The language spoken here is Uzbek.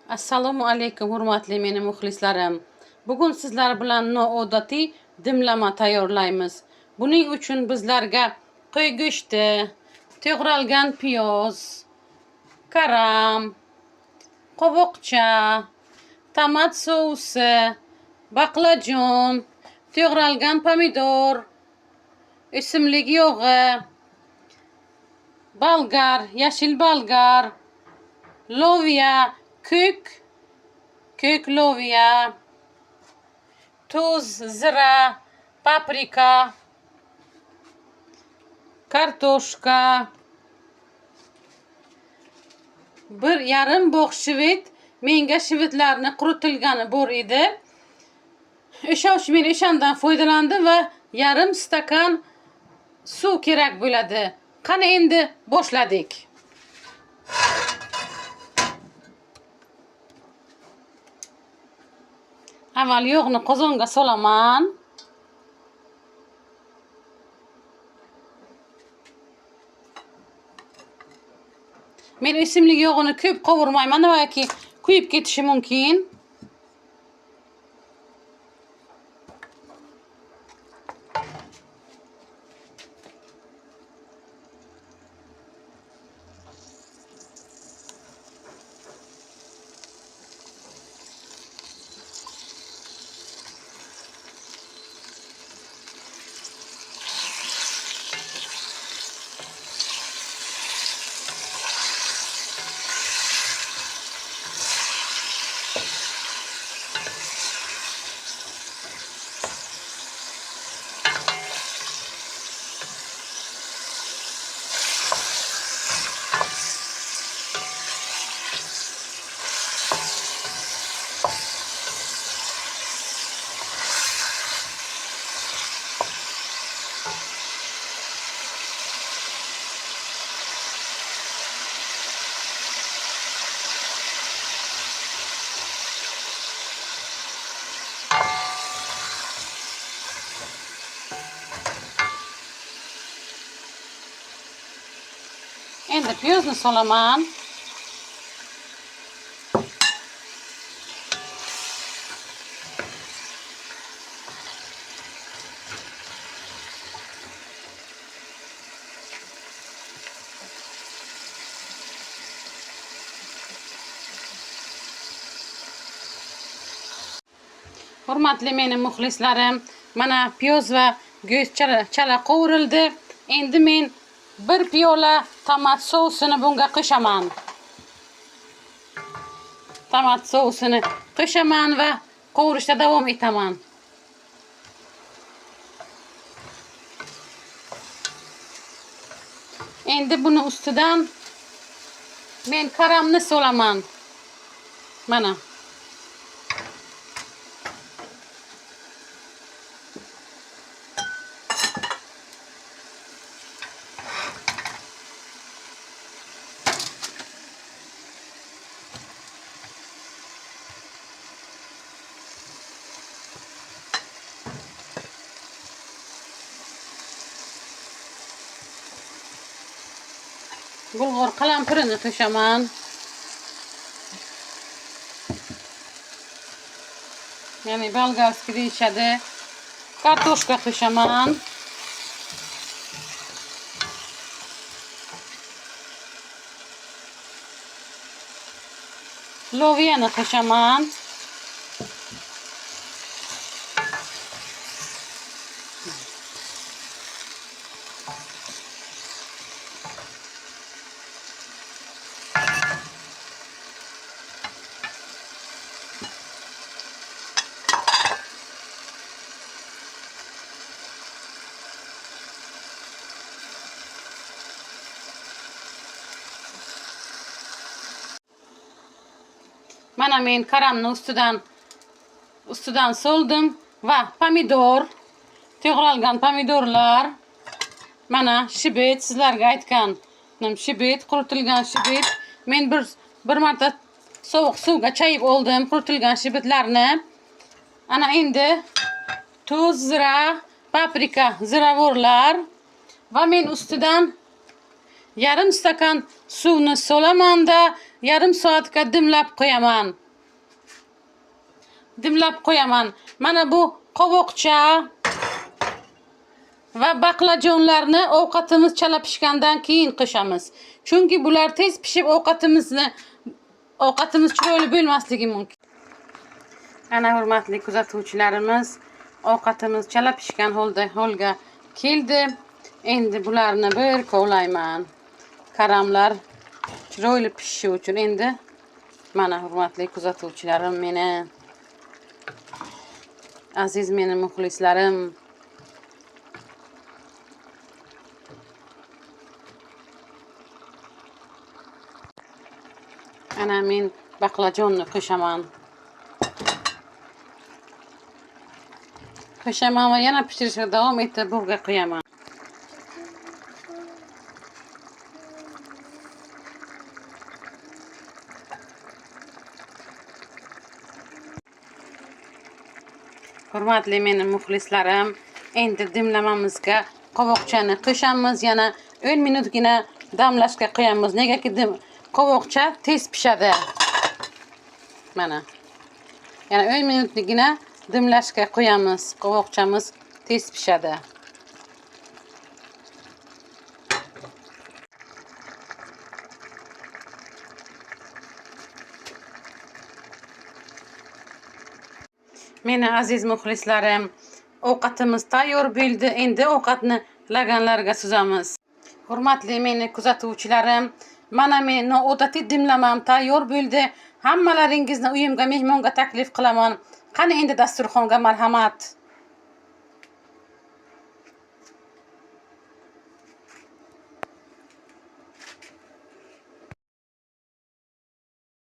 Assalomu alaykum hurmatli meni muxlislarim. Bugun sizlar bilan noodatiy dimlama tayyorlaymiz. Buning uchun bizlarga qo'y go'shti, to'g'ralgan piyoz, karam, qovoqcha, tomat sousi, baqlajon, to'g'ralgan pomidor, o'simlik yog'i, bolgar, yashil bolgar, loviya, ko'k loviya, tuz, zira, paprika, kartoshka, 1,5 bog' shivit. Menga shivitlarni quritilgani bor edi. O'sha uchun men o'shandan foydalandim va yarim stakan suv kerak bo'ladi. Qani endi boshladik. Avval yog'ni qozonga solaman. Men o'simlik yog'ini ko'p qovurmayman, yoki kuyib ketishi mumkin. Endi piyozni solaman. Hurmatli meni muxlislarim, mana piyoz va go'sht chala qovurildi. Endi men 1 piyola tomat sousini bunga qo'shaman. Tomat sousini qo'shaman va qovurishda davom etaman. Endi buni ustidan men karamni solaman. Mana. Bulg'or qalampirini qo'shaman. Ya'ni bolgarskiy deyishadi. Kartoshka qo'shaman. Loviyani qo'shaman. Mana men karamni ustidan soldim va pomidor, to'g'ralgan pomidorlar, mana shibit, sizlarga aytganim shibit, quritilgan shibit. Men bir marta sovuq suvga chayib oldim quritilgan shibitlarni. Ana endi tuz, zira, paprika, ziravorlar va men ustidan Yarım stakan suvni solamanda yarim soatga dimlab qo'yaman. Mana bu qovoqcha va baqlajonlarni ovqatimiz chala pishgandan keyin qo'shamiz. Chunki bular tez pishib ovqatimiz chiroyli bo'lmasligi mumkin. Ana hurmatli kuzatuvchilarimiz, ovqatimiz chala pishgan holga keldi. Endi bularni bir kovlayman. Karamlar chiroyli pishishi uchun endi mana hurmatli kuzatuvchilarim meni, aziz meni muxlislarim, ana men baqlajonni qo'shaman va yana pishirishga davom etib bug'ga qo'yaman. Hurmatli meni muxlislarim, endi dimlamamizga qovoqchani qo'shamiz, yana 10 minutgina damlashga qo'yamiz. Negaki qovoqcha tez pishadi. Mana. Yana 10 minutligina dimlashga qo'yamiz. Qovoqchamiz tez pishadi. Meni aziz muxlislarim, ovqatimiz tayyor bo'ldi. Endi ovqatni laganlarga suzamiz. Hurmatli meni kuzatuvchilarim, mana men noodatiy dimlamam tayyor bo'ldi. Hammalaringizni uyimga mehmonga taklif qilaman. Qani endi dasturxonga marhamat.